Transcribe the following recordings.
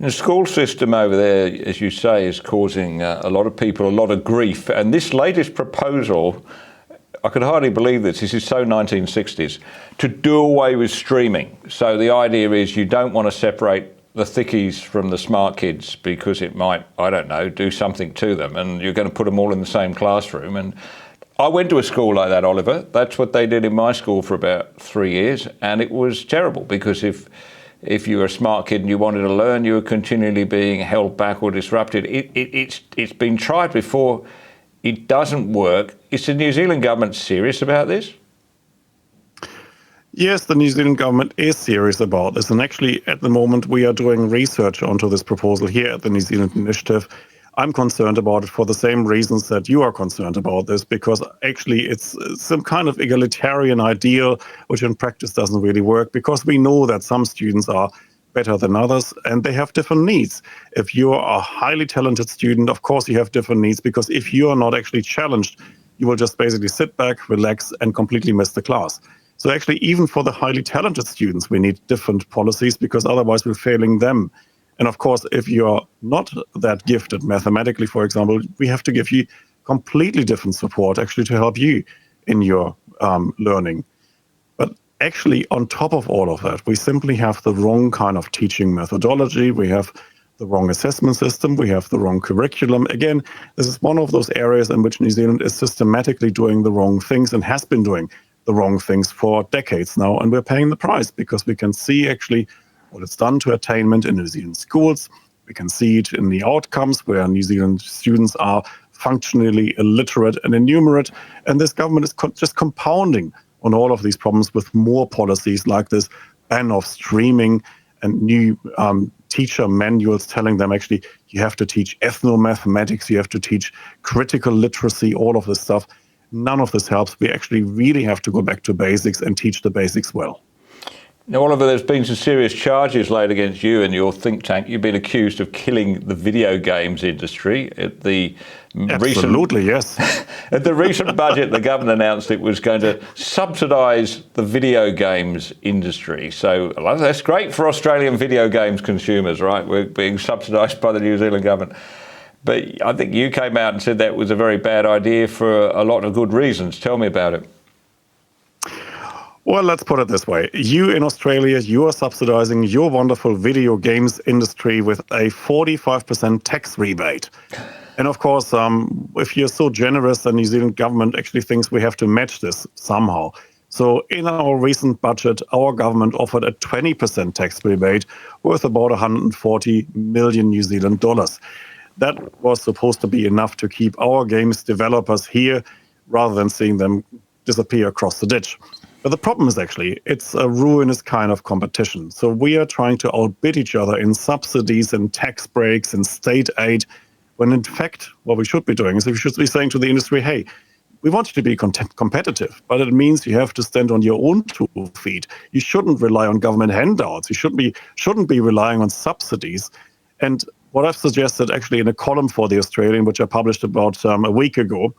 The school system over there, as you say, is causing a lot of people a lot of grief. And this latest proposal, I could hardly believe this is so 1960s, to do away with streaming. So the idea is you don't want to separate the thickies from the smart kids because it might, I don't know, do something to them, and you're going to put them all in the same classroom. And I went to a school like that, Oliver. That's what they did in my school for about 3 years, and it was terrible because if you were a smart kid and you wanted to learn, you were continually being held back or disrupted. It's been tried before. It doesn't work. Is the New Zealand government serious about this? Yes, the New Zealand government is serious about this. And actually, at the moment, we are doing research onto this proposal here at the New Zealand Initiative. I'm concerned about it for the same reasons that you are concerned about this, because actually it's some kind of egalitarian ideal, which in practice doesn't really work, because we know that some students are better than others and they have different needs. If you're a highly talented student, of course you have different needs, because if you are not actually challenged, you will just basically sit back, relax, and completely miss the class. So actually, even for the highly talented students, we need different policies, because otherwise we're failing them. And of course, if you're not that gifted mathematically, for example, we have to give you completely different support actually to help you in your learning. But actually, on top of all of that, we simply have the wrong kind of teaching methodology. We have the wrong assessment system. We have the wrong curriculum. Again, this is one of those areas in which New Zealand is systematically doing the wrong things and has been doing the wrong things for decades now. And we're paying the price, because we can see actually what it's done to attainment in New Zealand schools. We can see it in the outcomes where New Zealand students are functionally illiterate and innumerate. And this government is just compounding on all of these problems with more policies like this ban of streaming and new teacher manuals telling them actually you have to teach ethnomathematics, you have to teach critical literacy, all of this stuff. None of this helps. We actually really have to go back to basics and teach the basics well. Now, Oliver, there's been some serious charges laid against you and your think tank. You've been accused of killing the video games industry. At the At the recent budget, the government announced it was going to subsidise the video games industry. So that's great for Australian video games consumers, right? We're being subsidised by the New Zealand government. But I think you came out and said that was a very bad idea for a lot of good reasons. Tell me about it. Well, let's put it this way. You in Australia, you are subsidizing your wonderful video games industry with a 45% tax rebate. And of course, if you're so generous, the New Zealand government actually thinks we have to match this somehow. So in our recent budget, our government offered a 20% tax rebate worth about 140 million New Zealand dollars. That was supposed to be enough to keep our games developers here rather than seeing them disappear across the ditch. But the problem is actually, it's a ruinous kind of competition. So we are trying to outbid each other in subsidies and tax breaks and state aid, when in fact, what we should be doing is we should be saying to the industry, hey, we want you to be competitive, but it means you have to stand on your own 2 feet. You shouldn't rely on government handouts. You shouldn't be relying on subsidies. And what I've suggested actually in a column for The Australian, which I published about a week ago,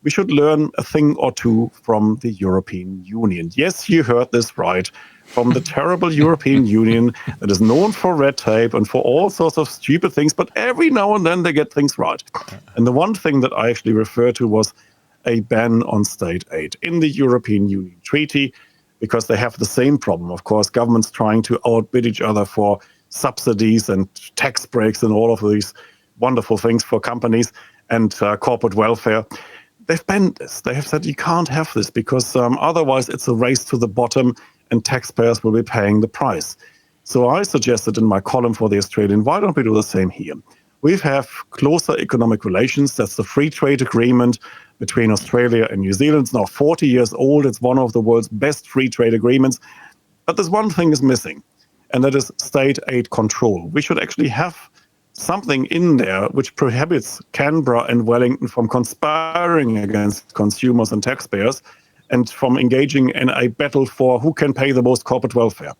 we should learn a thing or two from the European Union. Yes, you heard this right. From the terrible European Union that is known for red tape and for all sorts of stupid things, but every now and then they get things right. And the one thing that I actually referred to was a ban on state aid in the European Union Treaty, because they have the same problem. Of course, governments trying to outbid each other for subsidies and tax breaks and all of these wonderful things for companies and corporate welfare. They've banned this. They have said you can't have this, because otherwise it's a race to the bottom and taxpayers will be paying the price. So I suggested in my column for The Australian, why don't we do the same here? We have closer economic relations. That's the free trade agreement between Australia and New Zealand. It's now 40 years old. It's one of the world's best free trade agreements. But there's one thing is missing, and that is state aid control. We should actually have something in there which prohibits Canberra and Wellington from conspiring against consumers and taxpayers and from engaging in a battle for who can pay the most corporate welfare.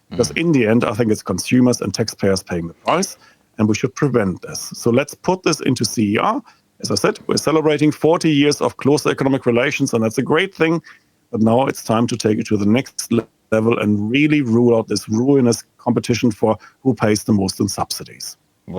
Because in the end, I think it's consumers and taxpayers paying the price, and we should prevent this. So let's put this into CER. As I said, we're celebrating 40 years of closer economic relations, and that's a great thing. But now it's time to take it to the next level and really rule out this ruinous competition for who pays the most in subsidies.